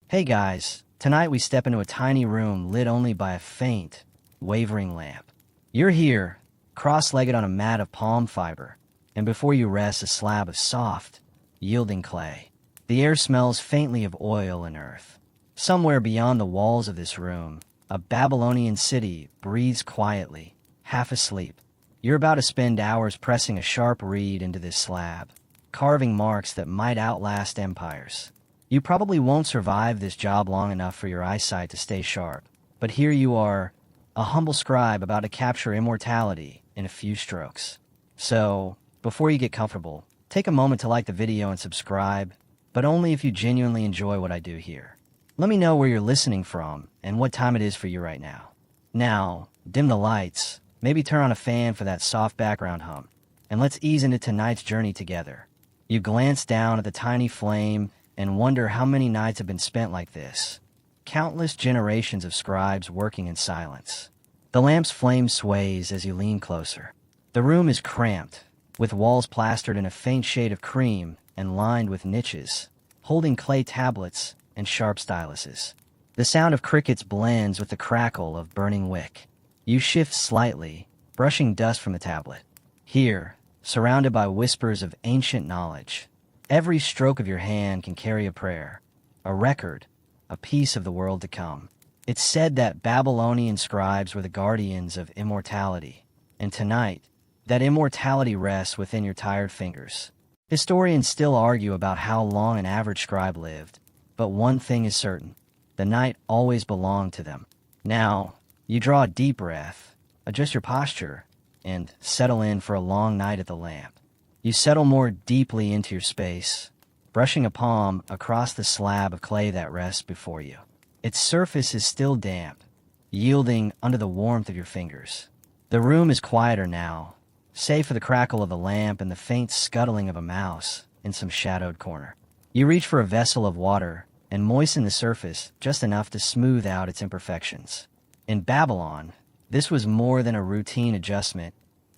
Hey guys, tonight we step into a tiny room lit only by a faint, wavering lamp. You're here, cross-legged on a mat of palm fiber, and before you rests a slab of soft, yielding clay. The air smells faintly of oil and earth. Somewhere beyond the walls of this room, a Babylonian city breathes quietly, half asleep. You're about to spend hours pressing a sharp reed into this slab, carving marks that might outlast empires. You probably won't survive this job long enough for your eyesight to stay sharp, but here you are, a humble scribe about to capture immortality in a few strokes. So, before you get comfortable, take a moment to like the video and subscribe, but only if you genuinely enjoy what I do here. Let me know where you're listening from and what time it is for you right now. Now, dim the lights, maybe turn on a fan for that soft background hum, and let's ease into tonight's journey together. You glance down at the tiny flame and wonder how many nights have been spent like this. Countless generations of scribes working in silence. The lamp's flame sways as you lean closer. The room is cramped, with walls plastered in a faint shade of cream and lined with niches, holding clay tablets and sharp styluses. The sound of crickets blends with the crackle of burning wick. You shift slightly, brushing dust from the tablet. Here, surrounded by whispers of ancient knowledge, every stroke of your hand can carry a prayer, a record, a piece of the world to come. It's said that Babylonian scribes were the guardians of immortality, and tonight, that immortality rests within your tired fingers. Historians still argue about how long an average scribe lived, but one thing is certain: the night always belonged to them. Now, you draw a deep breath, adjust your posture, and settle in for a long night at the lamp. You settle more deeply into your space, brushing a palm across the slab of clay that rests before you. Its surface is still damp, yielding under the warmth of your fingers. The room is quieter now, save for the crackle of the lamp and the faint scuttling of a mouse in some shadowed corner. You reach for a vessel of water and moisten the surface just enough to smooth out its imperfections. In Babylon, this was more than a routine adjustment.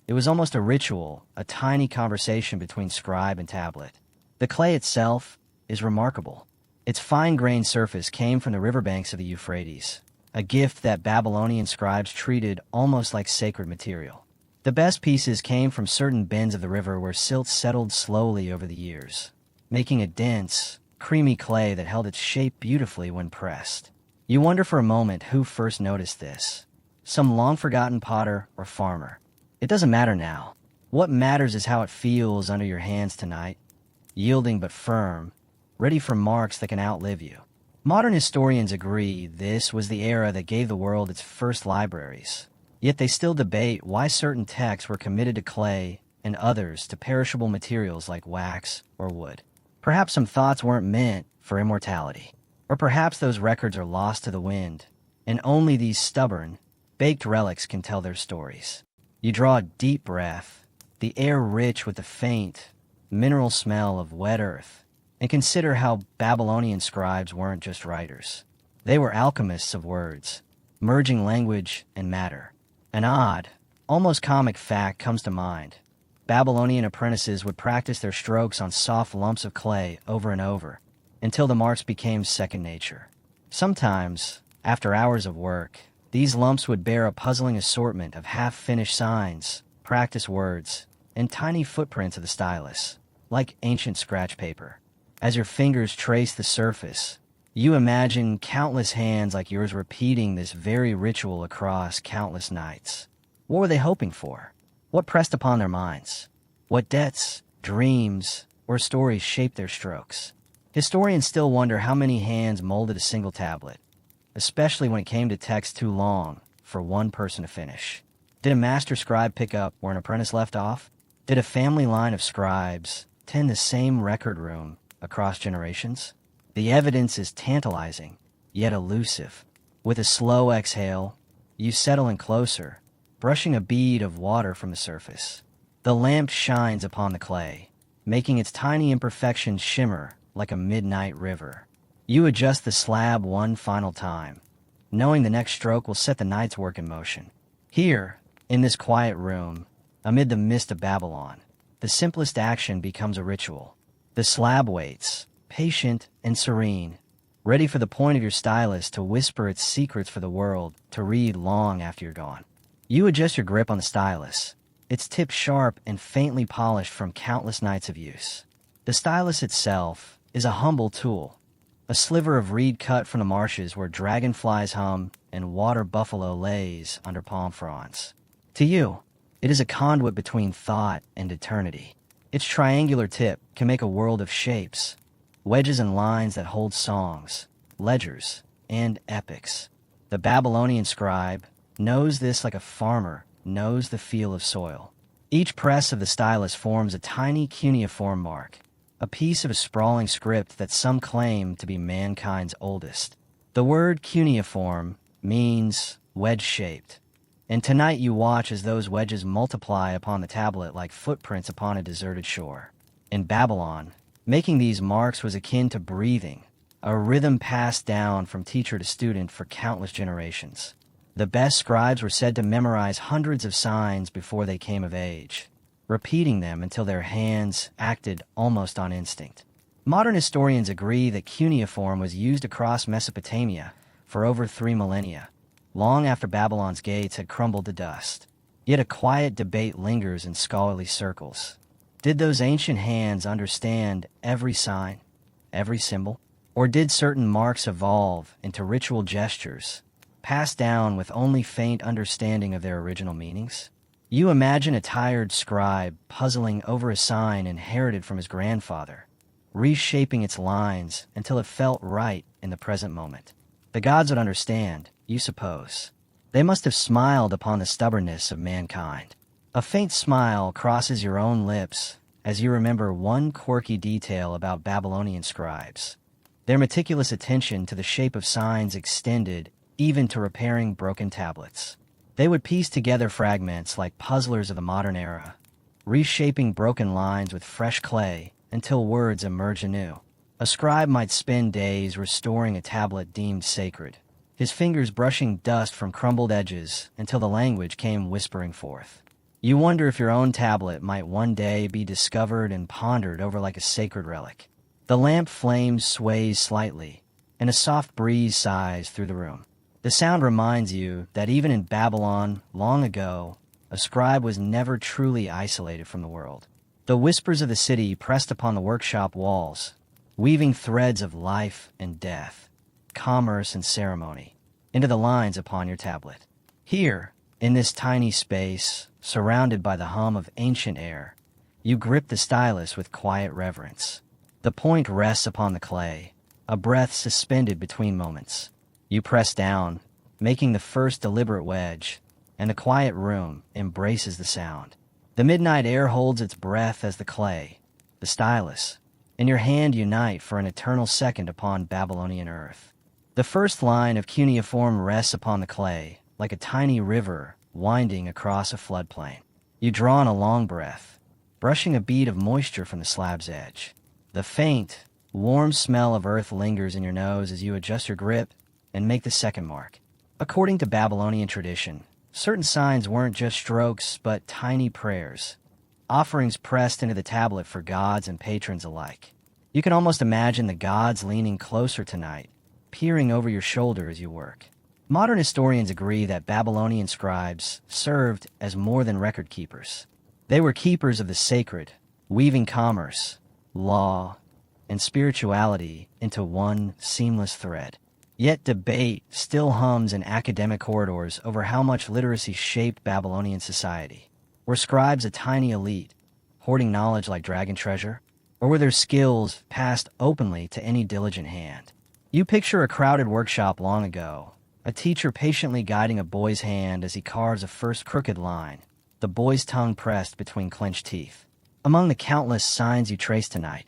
It was almost a ritual, a tiny conversation between scribe and tablet. The clay itself is remarkable. Its fine-grained surface came from the riverbanks of the Euphrates, a gift that Babylonian scribes treated almost like sacred material. The best pieces came from certain bends of the river where silt settled slowly over the years, making a dense, creamy clay that held its shape beautifully when pressed. You wonder for a moment who first noticed this. Some long-forgotten potter or farmer. It doesn't matter now. What matters is how it feels under your hands tonight, yielding but firm, ready for marks that can outlive you. Modern historians agree this was the era that gave the world its first libraries, yet they still debate why certain texts were committed to clay and others to perishable materials like wax or wood. Perhaps some thoughts weren't meant for immortality, or perhaps those records are lost to the wind, and only these stubborn, baked relics can tell their stories. You draw a deep breath, the air rich with the faint, mineral smell of wet earth, and consider how Babylonian scribes weren't just writers. They were alchemists of words, merging language and matter. An odd, almost comic fact comes to mind. Babylonian apprentices would practice their strokes on soft lumps of clay over and over, until the marks became second nature. Sometimes, after hours of work, these lumps would bear a puzzling assortment of half-finished signs, practice words, and tiny footprints of the stylus, like ancient scratch paper. As your fingers trace the surface, you imagine countless hands like yours repeating this very ritual across countless nights. What were they hoping for? What pressed upon their minds? What debts, dreams, or stories shaped their strokes? Historians still wonder how many hands molded a single tablet, especially when it came to text too long for one person to finish. Did a master scribe pick up where an apprentice left off? Did a family line of scribes tend the same record room across generations? The evidence is tantalizing, yet elusive. With a slow exhale, you settle in closer, brushing a bead of water from the surface. The lamp shines upon the clay, making its tiny imperfections shimmer like a midnight river. You adjust the slab one final time, knowing the next stroke will set the night's work in motion. Here, in this quiet room, amid the mist of Babylon, the simplest action becomes a ritual. The slab waits, patient and serene, ready for the point of your stylus to whisper its secrets for the world to read long after you're gone. You adjust your grip on the stylus, its tip sharp and faintly polished from countless nights of use. The stylus itself is a humble tool, a sliver of reed cut from the marshes where dragonflies hum and water buffalo lays under palm fronds. To you, it is a conduit between thought and eternity. Its triangular tip can make a world of shapes, wedges and lines that hold songs, ledgers, and epics. The Babylonian scribe knows this like a farmer knows the feel of soil. Each press of the stylus forms a tiny cuneiform mark, a piece of a sprawling script that some claim to be mankind's oldest. The word cuneiform means wedge-shaped, and tonight you watch as those wedges multiply upon the tablet like footprints upon a deserted shore. In Babylon, making these marks was akin to breathing, a rhythm passed down from teacher to student for countless generations. The best scribes were said to memorize hundreds of signs before they came of age, repeating them until their hands acted almost on instinct. Modern historians agree that cuneiform was used across Mesopotamia for over 3 millennia, long after Babylon's gates had crumbled to dust. Yet a quiet debate lingers in scholarly circles. Did those ancient hands understand every sign, every symbol? Or did certain marks evolve into ritual gestures, passed down with only faint understanding of their original meanings? You imagine a tired scribe puzzling over a sign inherited from his grandfather, reshaping its lines until it felt right in the present moment. The gods would understand, you suppose. They must have smiled upon the stubbornness of mankind. A faint smile crosses your own lips as you remember one quirky detail about Babylonian scribes. Their meticulous attention to the shape of signs extended even to repairing broken tablets. They would piece together fragments like puzzlers of the modern era, reshaping broken lines with fresh clay until words emerge anew. A scribe might spend days restoring a tablet deemed sacred, his fingers brushing dust from crumbled edges until the language came whispering forth. You wonder if your own tablet might one day be discovered and pondered over like a sacred relic. The lamp flame sways slightly, and a soft breeze sighs through the room. The sound reminds you that even in Babylon, long ago, a scribe was never truly isolated from the world. The whispers of the city pressed upon the workshop walls, weaving threads of life and death, commerce and ceremony, into the lines upon your tablet. Here, in this tiny space, surrounded by the hum of ancient air, you grip the stylus with quiet reverence. The point rests upon the clay, a breath suspended between moments. You press down, making the first deliberate wedge, and the quiet room embraces the sound. The midnight air holds its breath as the clay, the stylus, and your hand unite for an eternal second upon Babylonian earth. The first line of cuneiform rests upon the clay, like a tiny river winding across a floodplain. You draw in a long breath, brushing a bead of moisture from the slab's edge. The faint, warm smell of earth lingers in your nose as you adjust your grip and make the second mark. According to Babylonian tradition, certain signs weren't just strokes, but tiny prayers, offerings pressed into the tablet for gods and patrons alike. You can almost imagine the gods leaning closer tonight, peering over your shoulder as you work. Modern historians agree that Babylonian scribes served as more than record keepers. They were keepers of the sacred, weaving commerce, law, and spirituality into one seamless thread. Yet debate still hums in academic corridors over how much literacy shaped Babylonian society. Were scribes a tiny elite, hoarding knowledge like dragon treasure? Or were their skills passed openly to any diligent hand? You picture a crowded workshop long ago, a teacher patiently guiding a boy's hand as he carves a first crooked line, the boy's tongue pressed between clenched teeth. Among the countless signs you trace tonight,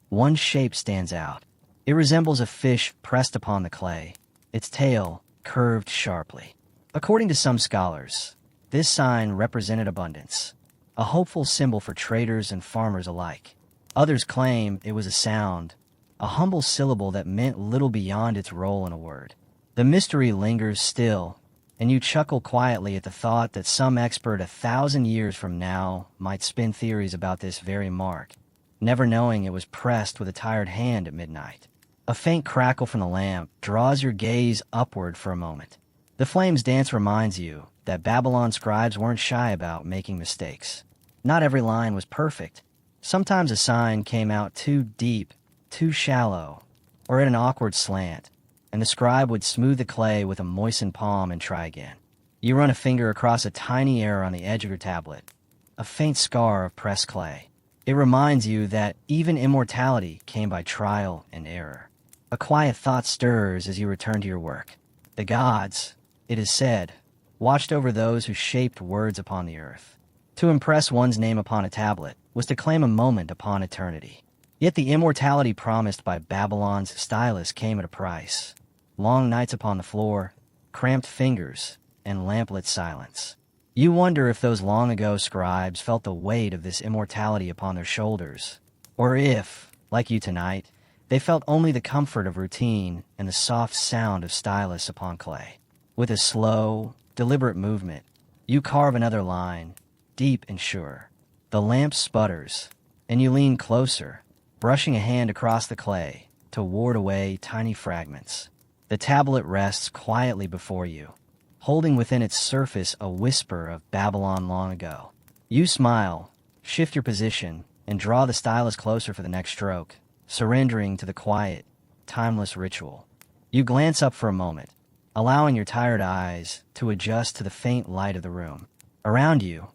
one shape stands out. It resembles a fish pressed upon the clay, its tail curved sharply. According to some scholars, this sign represented abundance, a hopeful symbol for traders and farmers alike. Others claim it was a sound, a humble syllable that meant little beyond its role in a word. The mystery lingers still, and you chuckle quietly at the thought that some expert 1,000 years from now might spin theories about this very mark, never knowing it was pressed with a tired hand at midnight. A faint crackle from the lamp draws your gaze upward for a moment. The flame's dance reminds you that Babylon scribes weren't shy about making mistakes. Not every line was perfect. Sometimes a sign came out too deep, too shallow, or at an awkward slant, and the scribe would smooth the clay with a moistened palm and try again. You run a finger across a tiny error on the edge of your tablet, a faint scar of pressed clay. It reminds you that even immortality came by trial and error. A quiet thought stirs as you return to your work. The gods, it is said, watched over those who shaped words upon the earth. To impress one's name upon a tablet was to claim a moment upon eternity. Yet the immortality promised by Babylon's stylus came at a price. Long nights upon the floor, cramped fingers, and lamplit silence. You wonder if those long-ago scribes felt the weight of this immortality upon their shoulders, or if, like you tonight, they felt only the comfort of routine and the soft sound of stylus upon clay. With a slow, deliberate movement, you carve another line, deep and sure. The lamp sputters, and you lean closer, brushing a hand across the clay to ward away tiny fragments. The tablet rests quietly before you, holding within its surface a whisper of Babylon long ago. You smile, shift your position, and draw the stylus closer for the next stroke, surrendering to the quiet, timeless ritual. You glance up for a moment, allowing your tired eyes to adjust to the faint light of the room. Around you,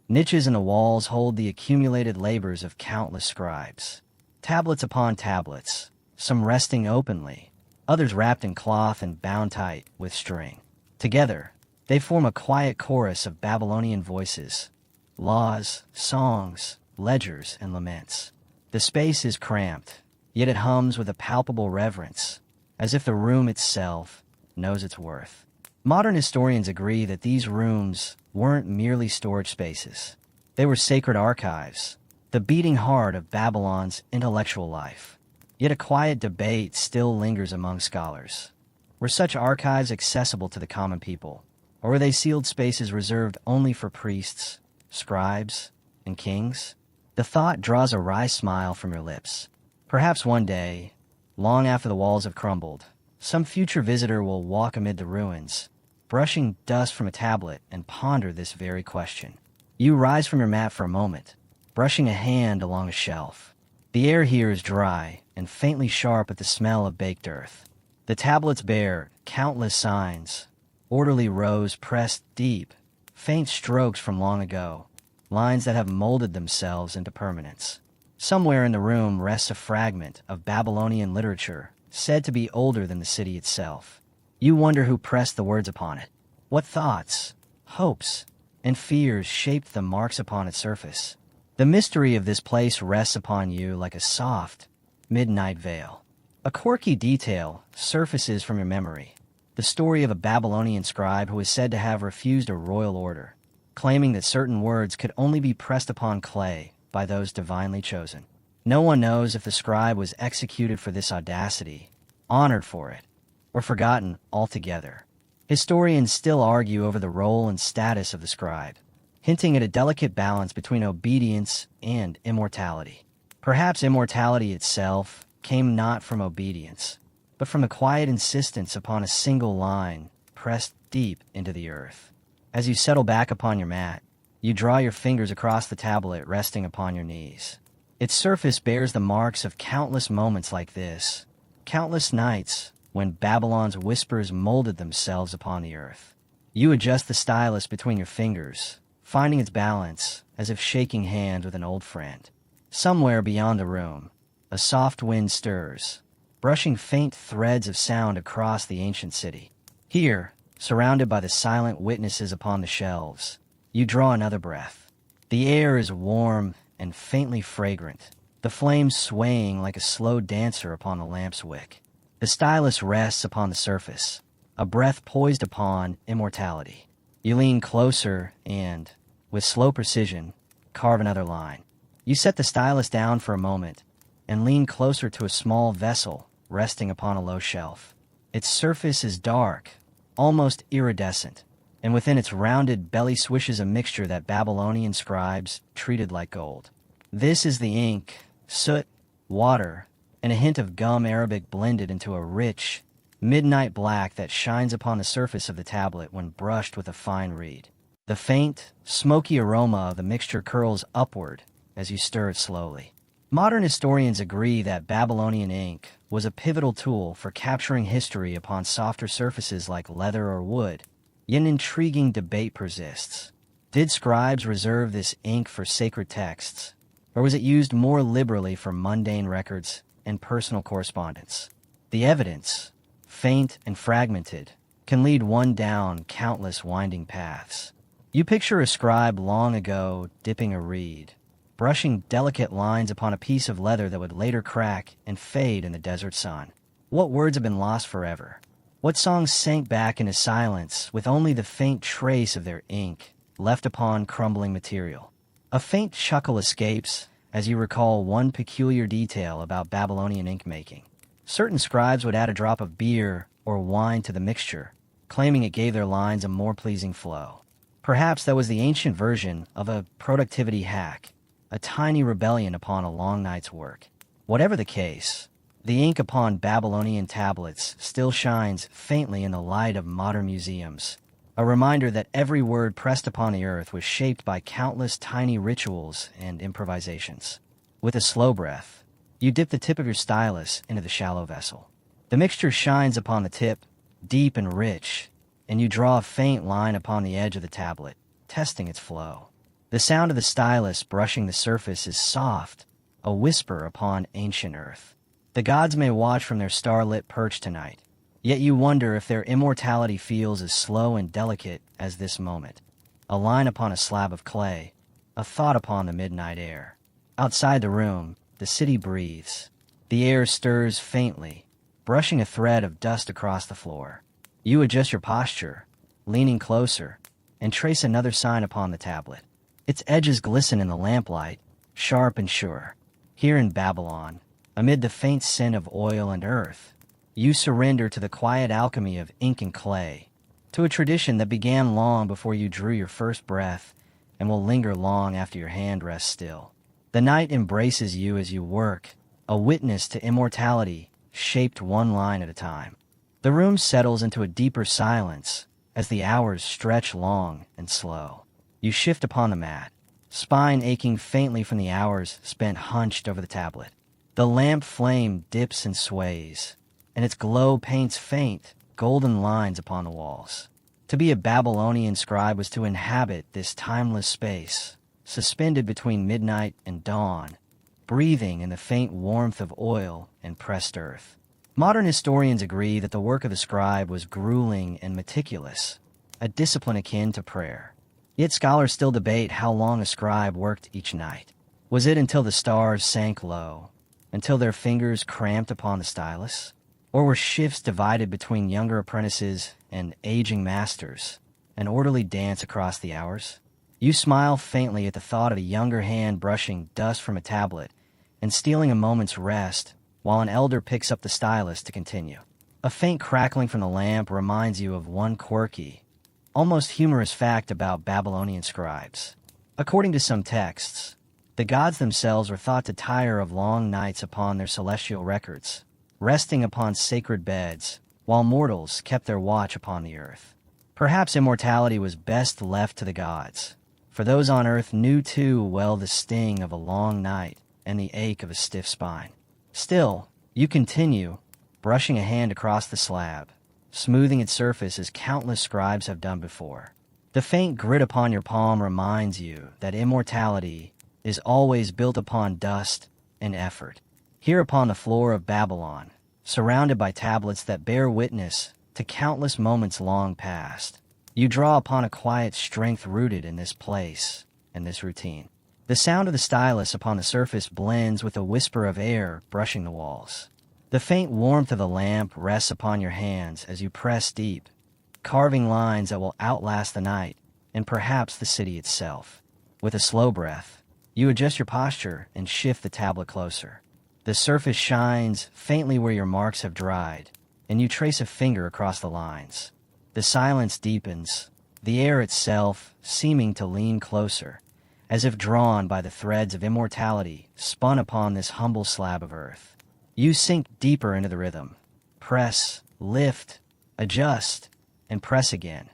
niches in the walls hold the accumulated labors of countless scribes. Tablets upon tablets, some resting openly, others wrapped in cloth and bound tight with string. Together, they form a quiet chorus of Babylonian voices, laws, songs, ledgers, and laments. The space is cramped, yet it hums with a palpable reverence, as if the room itself knows its worth. Modern historians agree that these rooms weren't merely storage spaces. They were sacred archives, the beating heart of Babylon's intellectual life. Yet a quiet debate still lingers among scholars. Were such archives accessible to the common people, or were they sealed spaces reserved only for priests, scribes, and kings? The thought draws a wry smile from your lips. Perhaps one day, long after the walls have crumbled, some future visitor will walk amid the ruins, brushing dust from a tablet, and ponder this very question. You rise from your mat for a moment, brushing a hand along a shelf. The air here is dry and faintly sharp with the smell of baked earth. The tablets bear countless signs, orderly rows pressed deep, faint strokes from long ago, lines that have molded themselves into permanence. Somewhere in the room rests a fragment of Babylonian literature said to be older than the city itself. You wonder who pressed the words upon it. What thoughts, hopes, and fears shaped the marks upon its surface. The mystery of this place rests upon you like a soft, midnight veil. A quirky detail surfaces from your memory, the story of a Babylonian scribe who is said to have refused a royal order, claiming that certain words could only be pressed upon clay by those divinely chosen. No one knows if the scribe was executed for this audacity, honored for it, or forgotten altogether. Historians still argue over the role and status of the scribe, hinting at a delicate balance between obedience and immortality. Perhaps immortality itself came not from obedience, but from the quiet insistence upon a single line pressed deep into the earth. As you settle back upon your mat, you draw your fingers across the tablet resting upon your knees. Its surface bears the marks of countless moments like this, countless nights when Babylon's whispers molded themselves upon the earth. You adjust the stylus between your fingers, finding its balance as if shaking hands with an old friend. Somewhere beyond the room, a soft wind stirs, brushing faint threads of sound across the ancient city. Here, surrounded by the silent witnesses upon the shelves, you draw another breath. The air is warm and faintly fragrant, the flames swaying like a slow dancer upon the lamp's wick. The stylus rests upon the surface, a breath poised upon immortality. You lean closer and, with slow precision, carve another line. You set the stylus down for a moment and lean closer to a small vessel resting upon a low shelf. Its surface is dark, almost iridescent, and within its rounded belly swishes a mixture that Babylonian scribes treated like gold. This is the ink, soot, water, and a hint of gum Arabic blended into a rich, midnight black that shines upon the surface of the tablet when brushed with a fine reed. The faint, smoky aroma of the mixture curls upward as you stir it slowly. Modern historians agree that Babylonian ink was a pivotal tool for capturing history upon softer surfaces like leather or wood, yet an intriguing debate persists. Did scribes reserve this ink for sacred texts, or was it used more liberally for mundane records and personal correspondence? The evidence, faint and fragmented, can lead one down countless winding paths. You picture a scribe long ago dipping a reed, brushing delicate lines upon a piece of leather that would later crack and fade in the desert sun. What words have been lost forever? What songs sank back into silence with only the faint trace of their ink left upon crumbling material? A faint chuckle escapes as you recall one peculiar detail about Babylonian ink making. Certain scribes would add a drop of beer or wine to the mixture, claiming it gave their lines a more pleasing flow. Perhaps that was the ancient version of a productivity hack, a tiny rebellion upon a long night's work. Whatever the case, the ink upon Babylonian tablets still shines faintly in the light of modern museums, a reminder that every word pressed upon the earth was shaped by countless tiny rituals and improvisations. With a slow breath, you dip the tip of your stylus into the shallow vessel. The mixture shines upon the tip, deep and rich, and you draw a faint line upon the edge of the tablet, testing its flow. The sound of the stylus brushing the surface is soft, a whisper upon ancient earth. The gods may watch from their starlit perch tonight, yet you wonder if their immortality feels as slow and delicate as this moment. A line upon a slab of clay, a thought upon the midnight air. Outside the room, the city breathes. The air stirs faintly, brushing a thread of dust across the floor. You adjust your posture, leaning closer, and trace another sign upon the tablet. Its edges glisten in the lamplight, sharp and sure. Here in Babylon, amid the faint scent of oil and earth, you surrender to the quiet alchemy of ink and clay, to a tradition that began long before you drew your first breath and will linger long after your hand rests still. The night embraces you as you work, a witness to immortality shaped one line at a time. The room settles into a deeper silence as the hours stretch long and slow. You shift upon the mat, spine aching faintly from the hours spent hunched over the tablet. The lamp flame dips and sways, and its glow paints faint, golden lines upon the walls. To be a Babylonian scribe was to inhabit this timeless space, suspended between midnight and dawn, breathing in the faint warmth of oil and pressed earth. Modern historians agree that the work of the scribe was grueling and meticulous, a discipline akin to prayer. Yet scholars still debate how long a scribe worked each night. Was it until the stars sank low, until their fingers cramped upon the stylus? Or were shifts divided between younger apprentices and aging masters, an orderly dance across the hours? You smile faintly at the thought of a younger hand brushing dust from a tablet and stealing a moment's rest while an elder picks up the stylus to continue. A faint crackling from the lamp reminds you of one quirky, almost humorous fact about Babylonian scribes. According to some texts, the gods themselves were thought to tire of long nights upon their celestial records, resting upon sacred beds, while mortals kept their watch upon the earth. Perhaps immortality was best left to the gods, for those on earth knew too well the sting of a long night and the ache of a stiff spine. Still, you continue, brushing a hand across the slab, smoothing its surface as countless scribes have done before. The faint grit upon your palm reminds you that immortality is always built upon dust and effort. Here upon the floor of Babylon, surrounded by tablets that bear witness to countless moments long past, you draw upon a quiet strength rooted in this place and this routine. The sound of the stylus upon the surface blends with a whisper of air brushing the walls. The faint warmth of the lamp rests upon your hands as you press deep, carving lines that will outlast the night and perhaps the city itself. With a slow breath, you adjust your posture and shift the tablet closer. The surface shines faintly where your marks have dried, and you trace a finger across the lines. The silence deepens, the air itself seeming to lean closer, as if drawn by the threads of immortality spun upon this humble slab of earth. You sink deeper into the rhythm. Press, lift, adjust, and press again,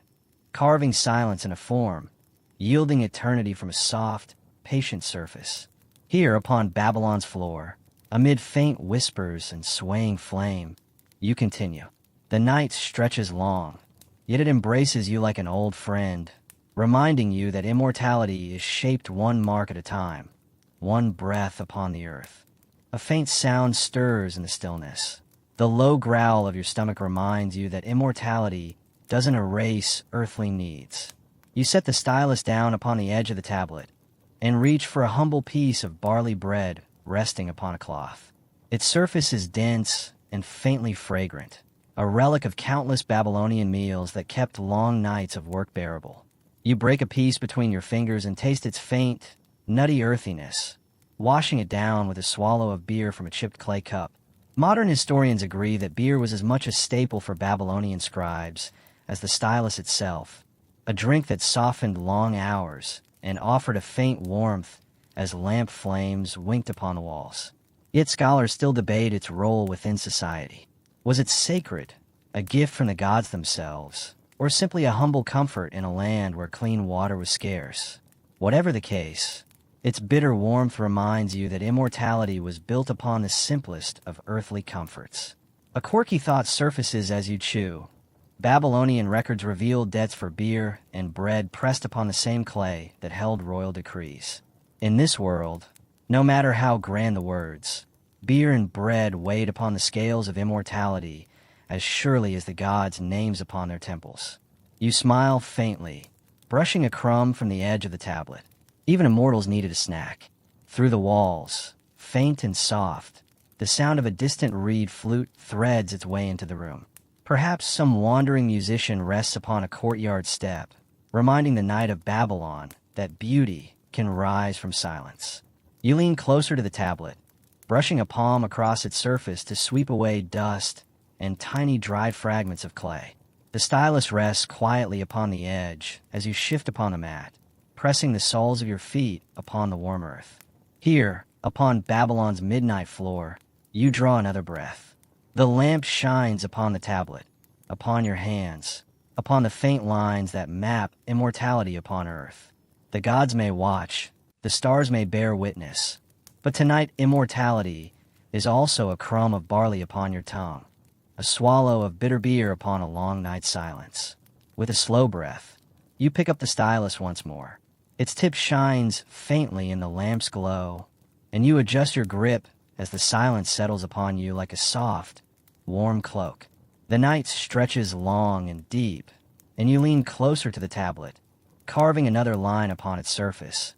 carving silence in a form, yielding eternity from a soft, patient surface. Here upon Babylon's floor, amid faint whispers and swaying flame, you continue. The night stretches long, yet it embraces you like an old friend, reminding you that immortality is shaped one mark at a time, one breath upon the earth. A faint sound stirs in the stillness. The low growl of your stomach reminds you that immortality doesn't erase earthly needs. You set the stylus down upon the edge of the tablet and reach for a humble piece of barley bread resting upon a cloth. Its surface is dense and faintly fragrant, a relic of countless Babylonian meals that kept long nights of work bearable. You break a piece between your fingers and taste its faint, nutty earthiness, washing it down with a swallow of beer from a chipped clay cup. Modern historians agree that beer was as much a staple for Babylonian scribes as the stylus itself, a drink that softened long hours and offered a faint warmth as lamp flames winked upon the walls. Yet scholars still debate its role within society. Was it sacred, a gift from the gods themselves, or simply a humble comfort in a land where clean water was scarce? Whatever the case, its bitter warmth reminds you that immortality was built upon the simplest of earthly comforts. A quirky thought surfaces as you chew. Babylonian records reveal debts for beer and bread pressed upon the same clay that held royal decrees. In this world, no matter how grand the words, beer and bread weighed upon the scales of immortality as surely as the gods' names upon their temples. You smile faintly, brushing a crumb from the edge of the tablet. Even immortals needed a snack. Through the walls, faint and soft, the sound of a distant reed flute threads its way into the room. Perhaps some wandering musician rests upon a courtyard step, reminding the night of Babylon that beauty can rise from silence. You lean closer to the tablet, brushing a palm across its surface to sweep away dust and tiny dried fragments of clay. The stylus rests quietly upon the edge as you shift upon the mat, pressing the soles of your feet upon the warm earth. Here, upon Babylon's midnight floor, you draw another breath. The lamp shines upon the tablet, upon your hands, upon the faint lines that map immortality upon earth. The gods may watch, the stars may bear witness, but tonight immortality is also a crumb of barley upon your tongue, a swallow of bitter beer upon a long night's silence. With a slow breath, you pick up the stylus once more. Its tip shines faintly in the lamp's glow, and you adjust your grip as the silence settles upon you like a soft, warm cloak. The night stretches long and deep, and you lean closer to the tablet, carving another line upon its surface,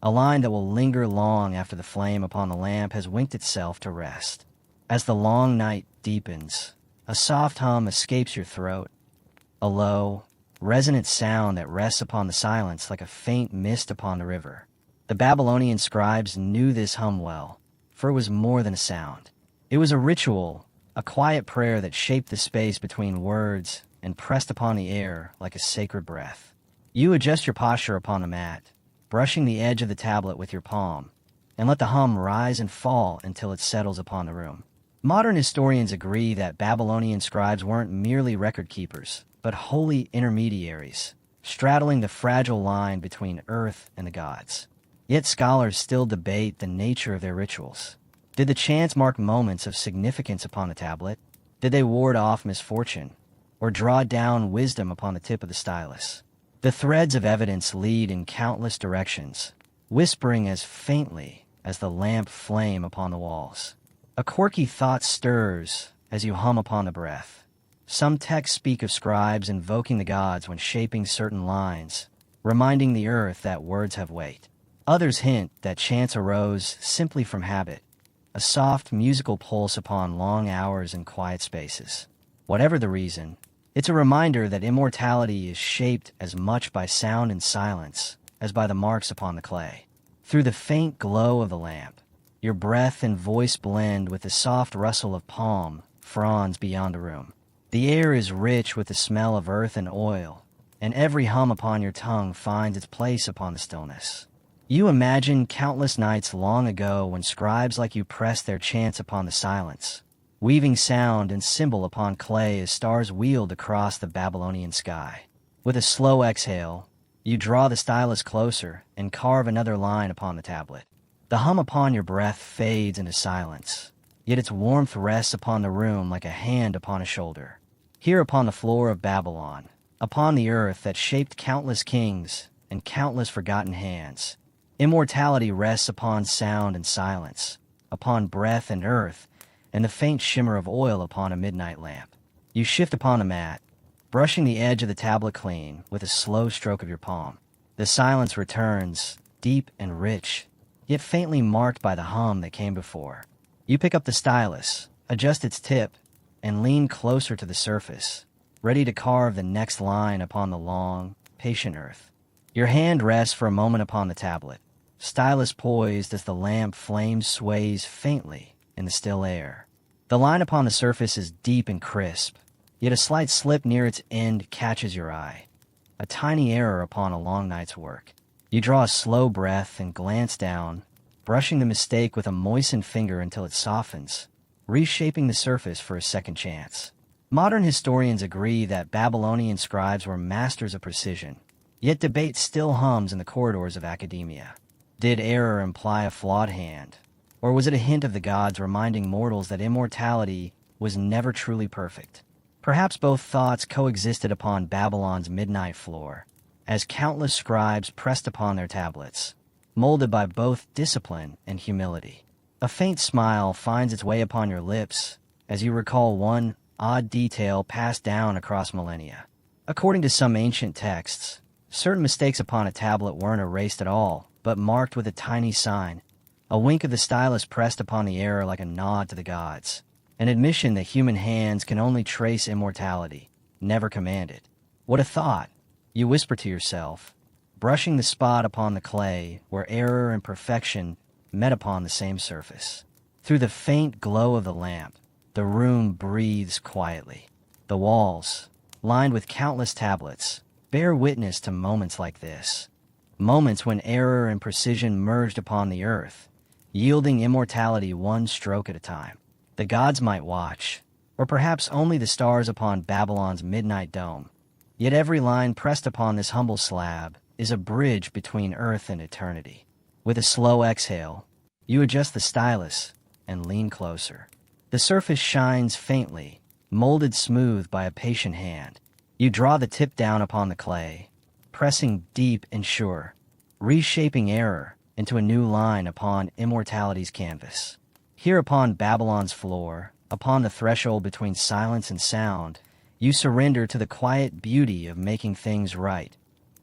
a line that will linger long after the flame upon the lamp has winked itself to rest. As the long night deepens, a soft hum escapes your throat, a low, resonant sound that rests upon the silence like a faint mist upon the river. The Babylonian scribes knew this hum well, for it was more than a sound. It was a ritual, a quiet prayer that shaped the space between words and pressed upon the air like a sacred breath. You adjust your posture upon the mat, brushing the edge of the tablet with your palm, and let the hum rise and fall until it settles upon the room. Modern historians agree that Babylonian scribes weren't merely record keepers, but holy intermediaries, straddling the fragile line between earth and the gods. Yet scholars still debate the nature of their rituals. Did the chants mark moments of significance upon the tablet? Did they ward off misfortune, or draw down wisdom upon the tip of the stylus? The threads of evidence lead in countless directions, whispering as faintly as the lamp flame upon the walls. A quirky thought stirs as you hum upon the breath. Some texts speak of scribes invoking the gods when shaping certain lines, reminding the earth that words have weight. Others hint that chants arose simply from habit, a soft musical pulse upon long hours and quiet spaces. Whatever the reason, it's a reminder that immortality is shaped as much by sound and silence as by the marks upon the clay. Through the faint glow of the lamp, your breath and voice blend with the soft rustle of palm fronds beyond the room. The air is rich with the smell of earth and oil, and every hum upon your tongue finds its place upon the stillness. You imagine countless nights long ago when scribes like you pressed their chants upon the silence, weaving sound and symbol upon clay as stars wheeled across the Babylonian sky. With a slow exhale, you draw the stylus closer and carve another line upon the tablet. The hum upon your breath fades into silence, yet its warmth rests upon the room like a hand upon a shoulder. Here upon the floor of Babylon, upon the earth that shaped countless kings and countless forgotten hands, immortality rests upon sound and silence, upon breath and earth, and the faint shimmer of oil upon a midnight lamp. You shift upon the mat, brushing the edge of the tablet clean with a slow stroke of your palm. The silence returns, deep and rich, yet faintly marked by the hum that came before. You pick up the stylus, adjust its tip, and lean closer to the surface, ready to carve the next line upon the long, patient earth. Your hand rests for a moment upon the tablet, stylus poised as the lamp flame sways faintly in the still air. The line upon the surface is deep and crisp, yet a slight slip near its end catches your eye. A tiny error upon a long night's work. You draw a slow breath and glance down, brushing the mistake with a moistened finger until it softens, reshaping the surface for a second chance. Modern historians agree that Babylonian scribes were masters of precision, yet debate still hums in the corridors of academia. Did error imply a flawed hand, or was it a hint of the gods reminding mortals that immortality was never truly perfect? Perhaps both thoughts coexisted upon Babylon's midnight floor, as countless scribes pressed upon their tablets, molded by both discipline and humility. A faint smile finds its way upon your lips as you recall one odd detail passed down across millennia. According to some ancient texts, certain mistakes upon a tablet weren't erased at all, but marked with a tiny sign, a wink of the stylus pressed upon the error like a nod to the gods, an admission that human hands can only trace immortality, never command it. What a thought, you whisper to yourself, brushing the spot upon the clay where error and perfection met upon the same surface. Through the faint glow of the lamp, the room breathes quietly. The walls, lined with countless tablets, bear witness to moments like this. Moments when error and precision merged upon the earth, yielding immortality one stroke at a time. The gods might watch, or perhaps only the stars upon Babylon's midnight dome. Yet every line pressed upon this humble slab is a bridge between earth and eternity. With a slow exhale, you adjust the stylus and lean closer. The surface shines faintly, molded smooth by a patient hand. You draw the tip down upon the clay, pressing deep and sure, reshaping error into a new line upon immortality's canvas. Here upon Babylon's floor, upon the threshold between silence and sound, you surrender to the quiet beauty of making things right.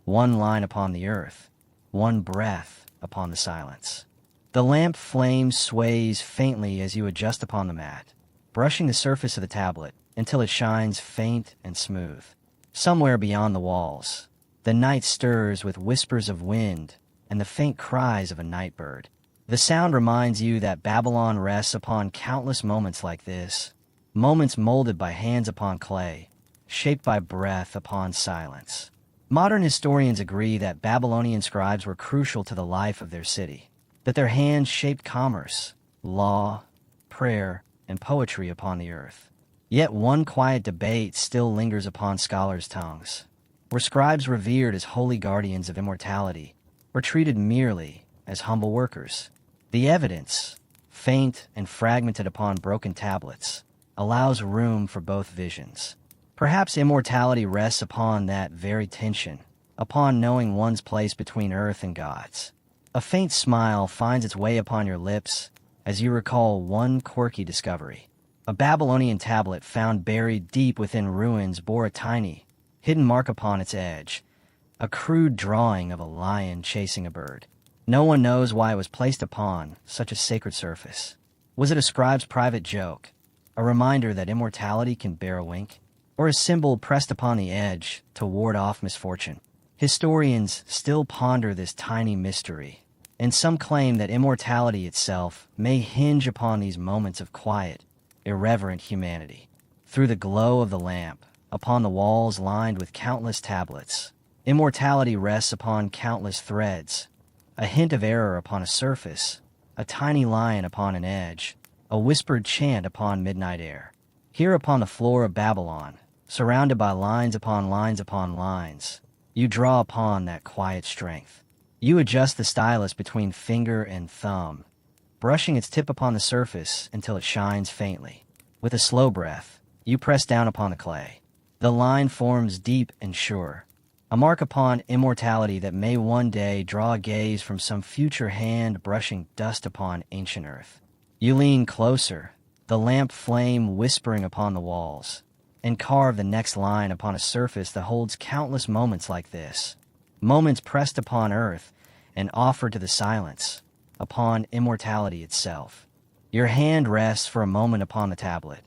One line upon the earth, one breath upon the silence. The lamp flame sways faintly as you adjust upon the mat, brushing the surface of the tablet until it shines faint and smooth. Somewhere beyond the walls, the night stirs with whispers of wind and the faint cries of a night bird. The sound reminds you that Babylon rests upon countless moments like this, moments molded by hands upon clay, shaped by breath upon silence. Modern historians agree that Babylonian scribes were crucial to the life of their city, that their hands shaped commerce, law, prayer, and poetry upon the earth. Yet one quiet debate still lingers upon scholars' tongues. Were scribes revered as holy guardians of immortality, or treated merely as humble workers? The evidence, faint and fragmented upon broken tablets, allows room for both visions. Perhaps immortality rests upon that very tension, upon knowing one's place between earth and gods. A faint smile finds its way upon your lips as you recall one quirky discovery. A Babylonian tablet found buried deep within ruins bore a tiny, hidden mark upon its edge, a crude drawing of a lion chasing a bird. No one knows why it was placed upon such a sacred surface. Was it a scribe's private joke, a reminder that immortality can bear a wink, or a symbol pressed upon the edge to ward off misfortune? Historians still ponder this tiny mystery, and some claim that immortality itself may hinge upon these moments of quiet, irreverent humanity. Through the glow of the lamp, upon the walls lined with countless tablets, immortality rests upon countless threads, a hint of error upon a surface, a tiny line upon an edge, a whispered chant upon midnight air. Here upon the floor of Babylon, surrounded by lines upon lines upon lines, you draw upon that quiet strength. You adjust the stylus between finger and thumb, brushing its tip upon the surface until it shines faintly. With a slow breath, you press down upon the clay. The line forms deep and sure, a mark upon immortality that may one day draw a gaze from some future hand brushing dust upon ancient earth. You lean closer, the lamp flame whispering upon the walls, and carve the next line upon a surface that holds countless moments like this, moments pressed upon earth and offered to the silence, upon immortality itself. Your hand rests for a moment upon the tablet,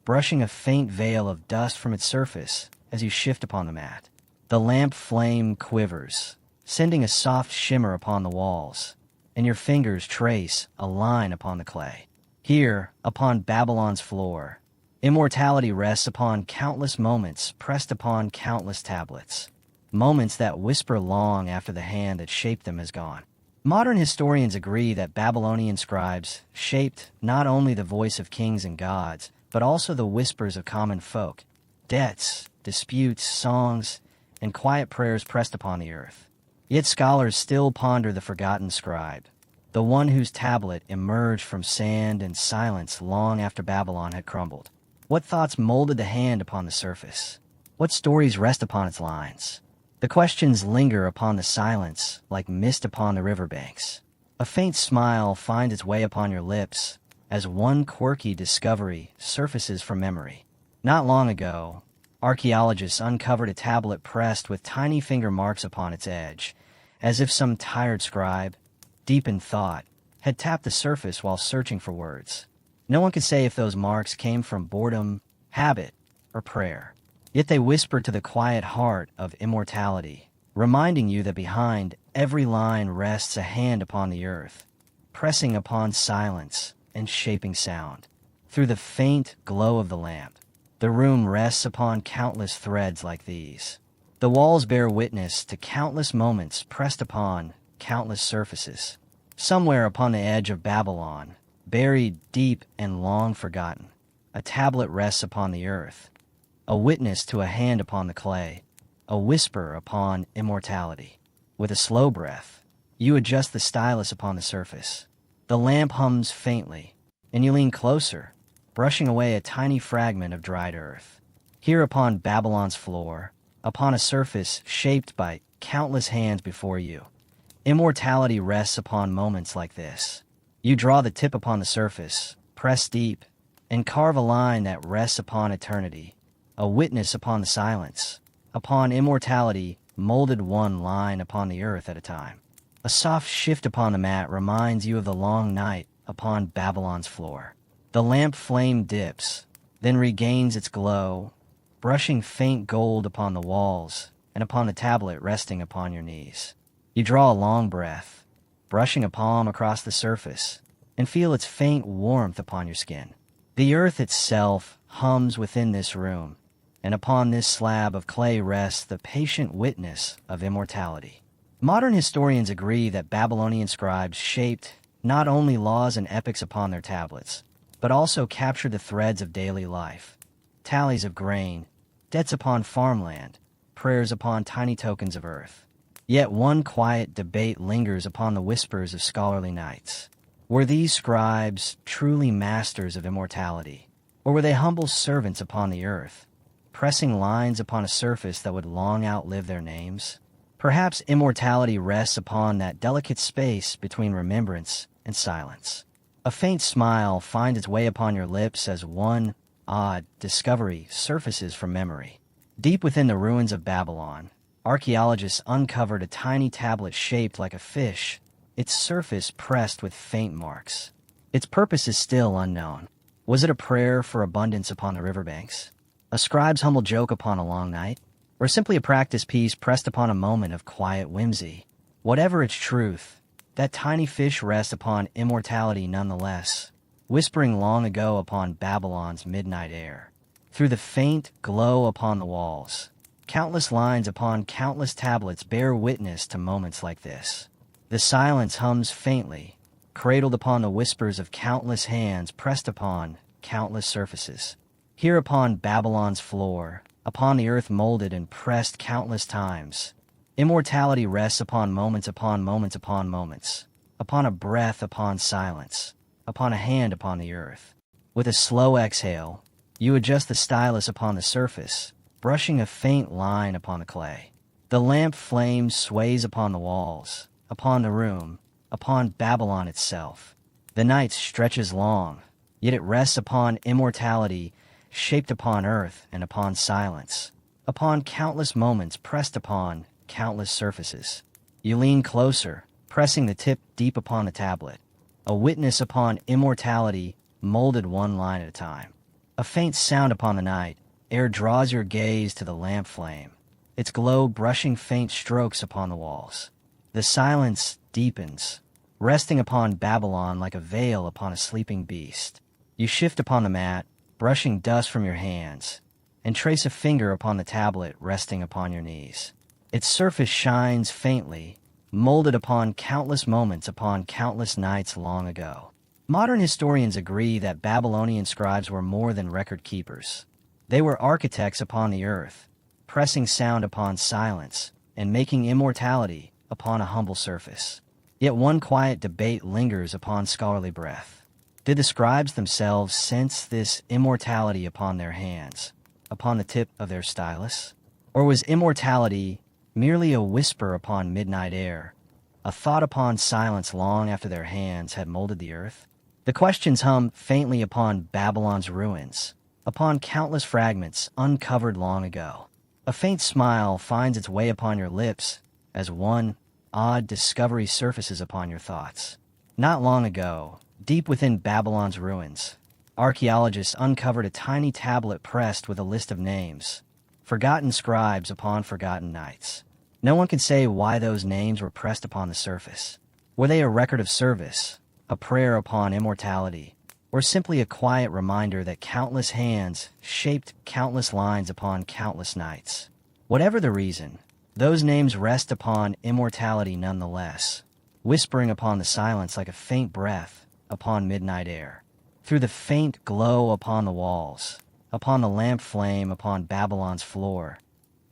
brushing a faint veil of dust from its surface as you shift upon the mat. The lamp flame quivers, sending a soft shimmer upon the walls, and your fingers trace a line upon the clay. Here, upon Babylon's floor, immortality rests upon countless moments pressed upon countless tablets, moments that whisper long after the hand that shaped them is gone. Modern historians agree that Babylonian scribes shaped not only the voice of kings and gods, but also the whispers of common folk, debts, disputes, songs, and quiet prayers pressed upon the earth. Yet scholars still ponder the forgotten scribe, the one whose tablet emerged from sand and silence long after Babylon had crumbled. What thoughts molded the hand upon the surface? What stories rest upon its lines? The questions linger upon the silence like mist upon the riverbanks. A faint smile finds its way upon your lips as one quirky discovery surfaces from memory. Not long ago, archaeologists uncovered a tablet pressed with tiny finger marks upon its edge, as if some tired scribe, deep in thought, had tapped the surface while searching for words. No one could say if those marks came from boredom, habit, or prayer. Yet they whispered to the quiet heart of immortality, reminding you that behind every line rests a hand upon the earth, pressing upon silence and shaping sound. Through the faint glow of the lamp, the room rests upon countless threads like these. The walls bear witness to countless moments pressed upon countless surfaces. Somewhere upon the edge of Babylon, buried deep and long forgotten, a tablet rests upon the earth, a witness to a hand upon the clay, a whisper upon immortality. With a slow breath, you adjust the stylus upon the surface. The lamp hums faintly, and you lean closer, brushing away a tiny fragment of dried earth. Here upon Babylon's floor, upon a surface shaped by countless hands before you, immortality rests upon moments like this. You draw the tip upon the surface, press deep, and carve a line that rests upon eternity, a witness upon the silence, upon immortality molded one line upon the earth at a time. A soft shift upon the mat reminds you of the long night upon Babylon's floor. The lamp flame dips, then regains its glow, brushing faint gold upon the walls and upon the tablet resting upon your knees. You draw a long breath, brushing a palm across the surface, and feel its faint warmth upon your skin. The earth itself hums within this room, and upon this slab of clay rests the patient witness of immortality. Modern historians agree that Babylonian scribes shaped not only laws and epics upon their tablets, but also captured the threads of daily life, tallies of grain, debts upon farmland, prayers upon tiny tokens of earth. Yet one quiet debate lingers upon the whispers of scholarly nights. Were these scribes truly masters of immortality, or were they humble servants upon the earth, pressing lines upon a surface that would long outlive their names? Perhaps immortality rests upon that delicate space between remembrance and silence. A faint smile finds its way upon your lips as one odd discovery surfaces from memory. Deep within the ruins of Babylon, archaeologists uncovered a tiny tablet shaped like a fish, its surface pressed with faint marks. Its purpose is still unknown. Was it a prayer for abundance upon the riverbanks? A scribe's humble joke upon a long night? Or simply a practice piece pressed upon a moment of quiet whimsy? Whatever its truth, that tiny fish rests upon immortality nonetheless, whispering long ago upon Babylon's midnight air. Through the faint glow upon the walls, countless lines upon countless tablets bear witness to moments like this. The silence hums faintly, cradled upon the whispers of countless hands pressed upon countless surfaces. Here upon Babylon's floor, upon the earth molded and pressed countless times, immortality rests upon moments upon moments upon moments, upon a breath upon silence, upon a hand upon the earth. With a slow exhale, you adjust the stylus upon the surface, brushing a faint line upon the clay. The lamp flame sways upon the walls, upon the room, upon Babylon itself. The night stretches long, yet it rests upon immortality, shaped upon earth and upon silence, upon countless moments pressed upon countless surfaces. You lean closer, pressing the tip deep upon the tablet, a witness upon immortality, molded one line at a time. A faint sound upon the night, air draws your gaze to the lamp flame, its glow brushing faint strokes upon the walls. The silence deepens, resting upon Babylon like a veil upon a sleeping beast. You shift upon the mat, brushing dust from your hands, and trace a finger upon the tablet resting upon your knees. Its surface shines faintly, molded upon countless moments upon countless nights long ago. Modern historians agree that Babylonian scribes were more than record keepers. They were architects upon the earth, pressing sound upon silence, and making immortality upon a humble surface. Yet one quiet debate lingers upon scholarly breath. Did the scribes themselves sense this immortality upon their hands, upon the tip of their stylus? Or was immortality merely a whisper upon midnight air, a thought upon silence long after their hands had molded the earth? The questions hum faintly upon Babylon's ruins, upon countless fragments uncovered long ago. A faint smile finds its way upon your lips as one odd discovery surfaces upon your thoughts. Not long ago, deep within Babylon's ruins, archaeologists uncovered a tiny tablet pressed with a list of names, forgotten scribes upon forgotten nights. No one can say why those names were pressed upon the surface. Were they a record of service, a prayer upon immortality, or simply a quiet reminder that countless hands shaped countless lines upon countless nights? Whatever the reason, those names rest upon immortality nonetheless, whispering upon the silence like a faint breath upon midnight air. Through the faint glow upon the walls, upon the lamp flame upon Babylon's floor,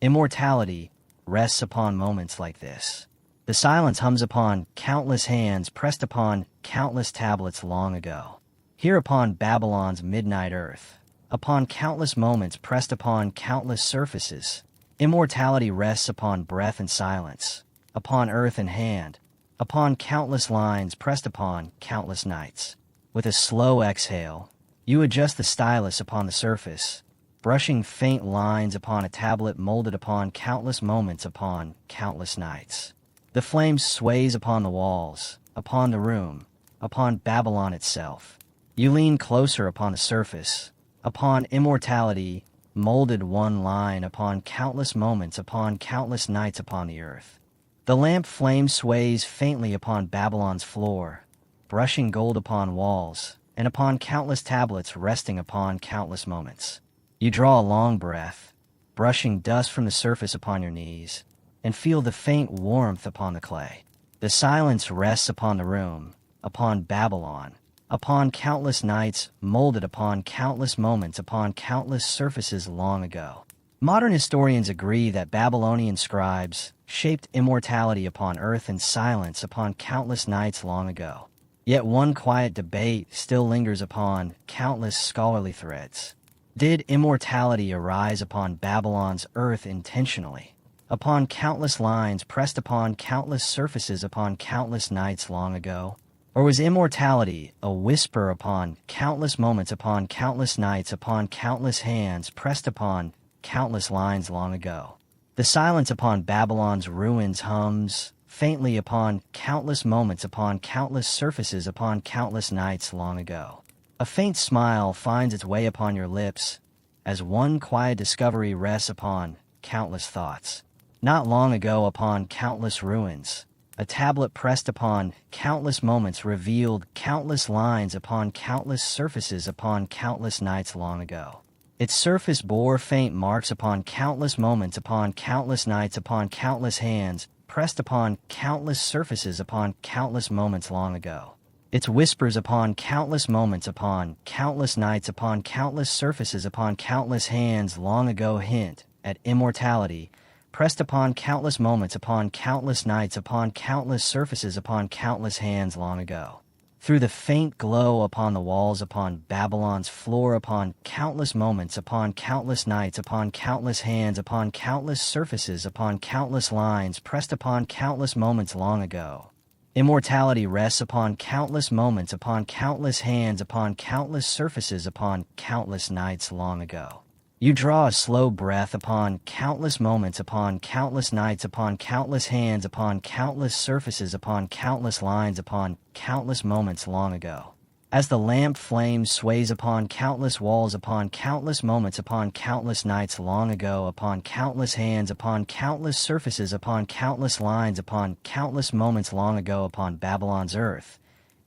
immortality rests upon moments like this. The silence hums upon countless hands pressed upon countless tablets long ago. Here upon Babylon's midnight earth, upon countless moments pressed upon countless surfaces, immortality rests upon breath and silence, upon earth and hand, upon countless lines pressed upon countless nights. With a slow exhale, you adjust the stylus upon the surface, brushing faint lines upon a tablet molded upon countless moments upon countless nights. The flame sways upon the walls, upon the room, upon Babylon itself. You lean closer upon the surface, upon immortality, molded one line upon countless moments upon countless nights upon the earth. The lamp flame sways faintly upon Babylon's floor, brushing gold upon walls, and upon countless tablets resting upon countless moments. You draw a long breath, brushing dust from the surface upon your knees, and feel the faint warmth upon the clay. The silence rests upon the room, upon Babylon, upon countless nights molded upon countless moments upon countless surfaces long ago. Modern historians agree that Babylonian scribes shaped immortality upon earth and silence upon countless nights long ago. Yet one quiet debate still lingers upon countless scholarly threads. Did immortality arise upon Babylon's earth intentionally, upon countless lines pressed upon countless surfaces upon countless nights long ago? Or was immortality a whisper upon countless moments upon countless nights upon countless hands pressed upon countless lines long ago? The silence upon Babylon's ruins hums faintly upon countless moments upon countless surfaces upon countless nights long ago. A faint smile finds its way upon your lips as one quiet discovery rests upon countless thoughts. Not long ago upon countless ruins, a tablet pressed upon countless moments revealed countless lines upon countless surfaces upon countless nights long ago. Its surface bore faint marks upon countless moments upon countless nights upon countless hands pressed upon countless surfaces upon countless moments long ago. Its whispers upon countless moments upon countless nights upon countless surfaces upon countless hands long ago hint at immortality, pressed upon countless moments upon countless nights upon countless surfaces upon countless hands long ago. Through the faint glow upon the walls upon Babylon's floor upon countless moments upon countless nights upon countless hands upon countless surfaces upon countless lines pressed upon countless moments long ago. Immortality rests upon countless moments upon countless hands upon countless surfaces upon countless nights long ago. You draw a slow breath upon countless moments upon countless nights upon countless hands upon countless surfaces upon countless lines upon countless moments long ago. As the lamp flame sways upon countless walls upon countless moments upon countless nights long ago upon countless hands upon countless surfaces upon countless lines upon countless moments long ago upon Babylon's earth,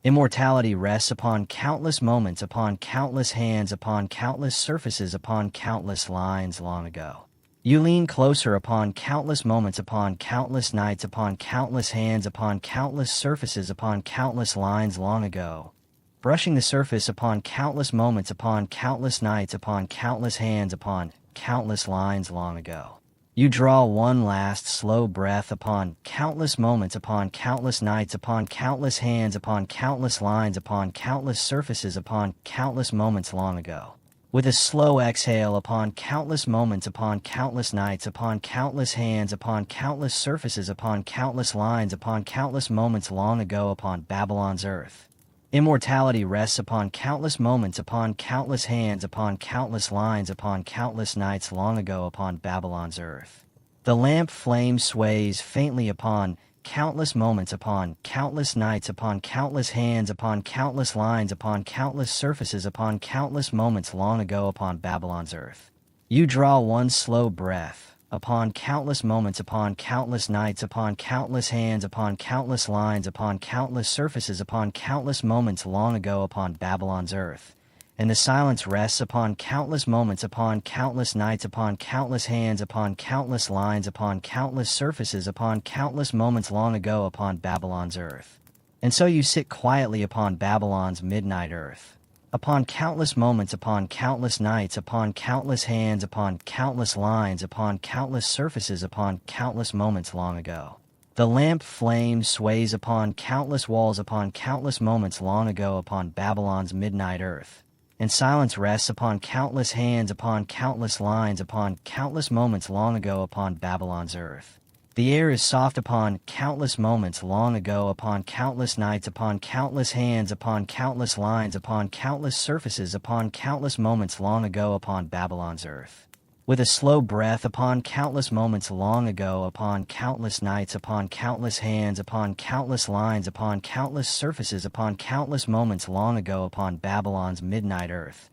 immortality rests upon countless moments upon countless hands upon countless surfaces upon countless lines long ago. You lean closer upon countless moments upon countless nights upon countless hands upon countless surfaces upon countless lines long ago, brushing the surface upon countless moments upon countless nights upon countless hands upon countless lines long ago. You draw one last slow breath upon countless moments upon countless nights upon countless hands upon countless lines upon countless surfaces upon countless moments long ago. With a slow exhale upon countless moments upon countless nights upon countless hands upon countless surfaces upon countless lines upon countless moments long ago upon Babylon's earth. Immortality rests upon countless moments upon countless hands upon countless lines upon countless nights long ago upon Babylon's earth. The lamp flame sways faintly upon countless moments upon countless nights upon countless hands upon countless lines upon countless surfaces upon countless moments long ago upon Babylon's earth. You draw one slow breath upon countless moments upon countless nights upon countless hands upon countless lines upon countless surfaces upon countless moments long ago upon Babylon's earth, and the silence rests upon countless moments upon countless nights upon countless hands upon countless lines upon countless surfaces upon countless moments long ago upon Babylon's earth. And so you sit quietly upon Babylon's midnight earth, upon countless moments upon countless nights upon countless hands upon countless lines upon countless surfaces upon countless moments long ago. The lamp flame sways upon countless walls upon countless moments long ago upon Babylon's midnight earth, and silence rests upon countless hands upon countless lines upon countless moments long ago upon Babylon's earth. The air is soft upon countless moments long ago upon countless nights upon countless hands upon countless lines upon countless surfaces upon countless moments long ago upon Babylon's earth. With a slow breath upon countless moments long ago upon countless nights upon countless hands upon countless lines upon countless surfaces upon countless moments long ago upon Babylon's midnight earth.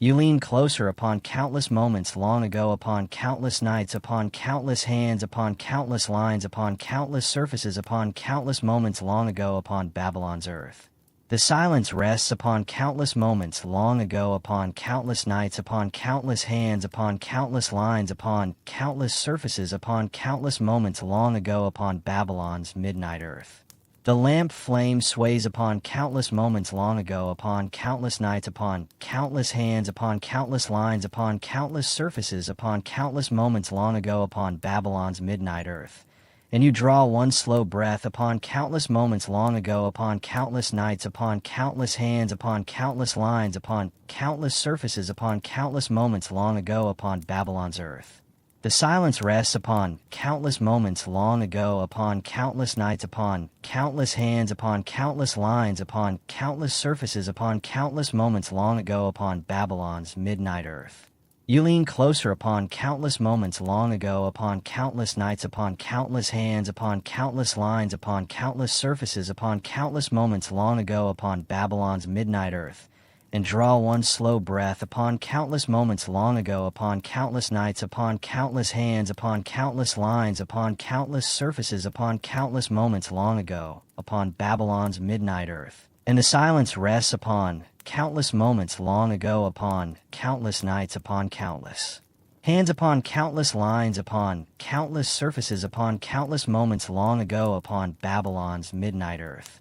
You lean closer upon countless moments long ago upon countless nights upon countless hands upon countless lines upon countless surfaces upon countless moments long ago upon Babylon's earth. The silence rests upon countless moments long ago upon countless nights upon countless hands upon countless lines upon countless surfaces upon countless moments long ago upon Babylon's midnight earth. The lamp flame sways upon countless moments long ago upon countless nights upon countless hands upon countless lines upon countless surfaces upon countless moments long ago upon Babylon's midnight earth, and you draw one slow breath upon countless moments long ago upon countless nights upon countless hands upon countless lines upon countless surfaces upon countless moments long ago upon Babylon's earth. The silence rests upon countless moments long ago upon countless nights upon countless hands upon countless lines upon countless surfaces upon countless moments long ago upon Babylon's midnight earth. You lean closer upon countless moments long ago upon countless nights upon countless hands upon countless lines upon countless surfaces upon countless moments long ago upon Babylon's midnight earth, and draw one slow breath upon countless moments long ago upon countless nights upon countless hands upon countless lines upon countless surfaces upon countless moments long ago upon Babylon's midnight earth, and the silence rests upon countless moments long ago upon countless nights upon countless Hands upon countless lines, upon countless surfaces, upon countless moments long ago upon Babylon's midnight earth.